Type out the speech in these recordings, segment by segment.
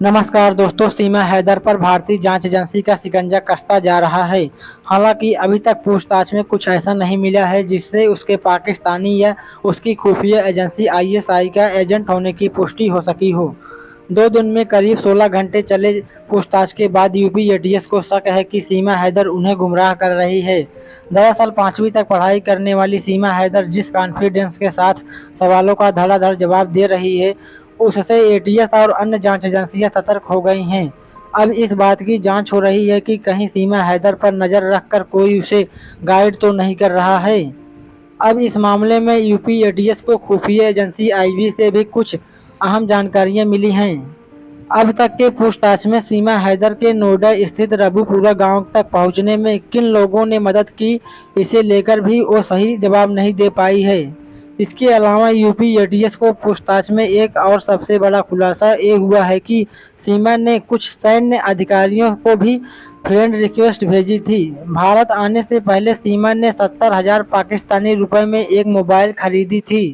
नमस्कार दोस्तों, सीमा हैदर पर भारतीय जांच एजेंसी का शिकंजा कसता जा रहा है। हालांकि अभी तक पूछताछ में कुछ ऐसा नहीं मिला है जिससे उसके पाकिस्तानी या उसकी खुफिया एजेंसी आईएसआई का एजेंट होने की पुष्टि हो सकी हो। 2 दिन में करीब 16 घंटे चले पूछताछ के बाद यूपी एटीएस को शक है कि सीमा हैदर उन्हें गुमराह कर रही है। दरअसल 5वीं तक पढ़ाई करने वाली सीमा हैदर जिस कॉन्फिडेंस के साथ सवालों का धड़ाधड़ जवाब दे रही है, उससे एटीएस और अन्य जांच एजेंसियां सतर्क हो गई हैं। अब इस बात की जांच हो रही है कि कहीं सीमा हैदर पर नजर रखकर कोई उसे गाइड तो नहीं कर रहा है। अब इस मामले में यूपी एटीएस को खुफिया एजेंसी आईबी से भी कुछ अहम जानकारियां मिली हैं। अब तक के पूछताछ में सीमा हैदर के नोएडा स्थित रबूपुरा गांव तक पहुंचने में किन लोगों ने मदद की, इसे लेकर भी वो सही जवाब नहीं दे पाई है। इसके अलावा यूपी एटीएस को पूछताछ में एक और सबसे बड़ा खुलासा ये हुआ है कि सीमा ने कुछ सैन्य अधिकारियों को भी फ्रेंड रिक्वेस्ट भेजी थी। भारत आने से पहले सीमा ने 70,000 पाकिस्तानी रुपए में एक मोबाइल खरीदी थी।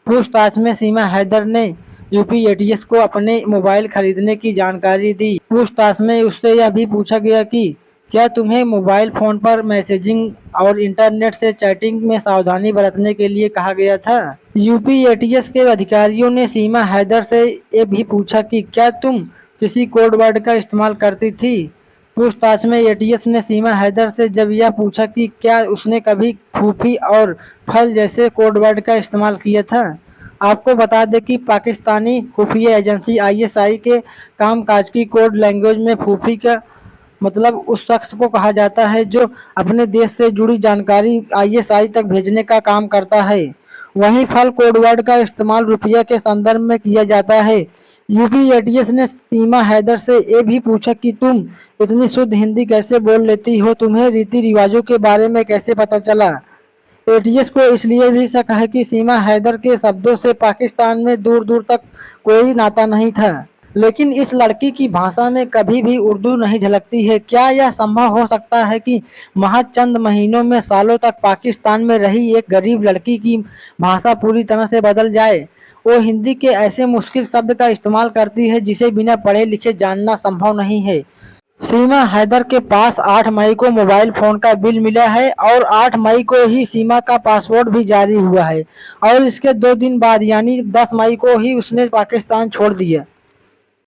पूछताछ में सीमा हैदर ने यूपी एटीएस को अपने मोबाइल खरीदने की जानकारी दी। पूछताछ में उससे यह भी पूछा गया कि क्या तुम्हें मोबाइल फोन पर मैसेजिंग और इंटरनेट से चैटिंग में सावधानी बरतने के लिए कहा गया था। यूपी एटीएस के अधिकारियों ने सीमा हैदर से ये भी पूछा कि क्या तुम किसी कोड वर्ड का इस्तेमाल करती थी। पूछताछ में एटीएस ने सीमा हैदर से जब यह पूछा कि क्या उसने कभी फूफी और फल जैसे कोड वर्ड का इस्तेमाल किया था। आपको बता दें कि पाकिस्तानी खुफिया एजेंसी आईएसआई के कामकाज की कोड लैंग्वेज में फूफी का मतलब उस शख्स को कहा जाता है जो अपने देश से जुड़ी जानकारी आईएसआई तक भेजने का काम करता है। वहीं फल कोड वर्ड का इस्तेमाल रुपया के संदर्भ में किया जाता है। यूपी एटीएस ने सीमा हैदर से ये भी पूछा कि तुम इतनी शुद्ध हिंदी कैसे बोल लेती हो, तुम्हें रीति रिवाजों के बारे में कैसे पता चला। एटीएस को इसलिए भी शक है कि सीमा हैदर के शब्दों से पाकिस्तान में दूर दूर तक कोई नाता नहीं था, लेकिन इस लड़की की भाषा में कभी भी उर्दू नहीं झलकती है। क्या यह संभव हो सकता है कि महज चंद महीनों में सालों तक पाकिस्तान में रही एक गरीब लड़की की भाषा पूरी तरह से बदल जाए। वो हिंदी के ऐसे मुश्किल शब्द का इस्तेमाल करती है जिसे बिना पढ़े लिखे जानना संभव नहीं है। सीमा हैदर के पास 8 मई को मोबाइल फोन का बिल मिला है और 8 मई को ही सीमा का पासपोर्ट भी जारी हुआ है और इसके 2 दिन बाद यानी 10 मई को ही उसने पाकिस्तान छोड़ दिया।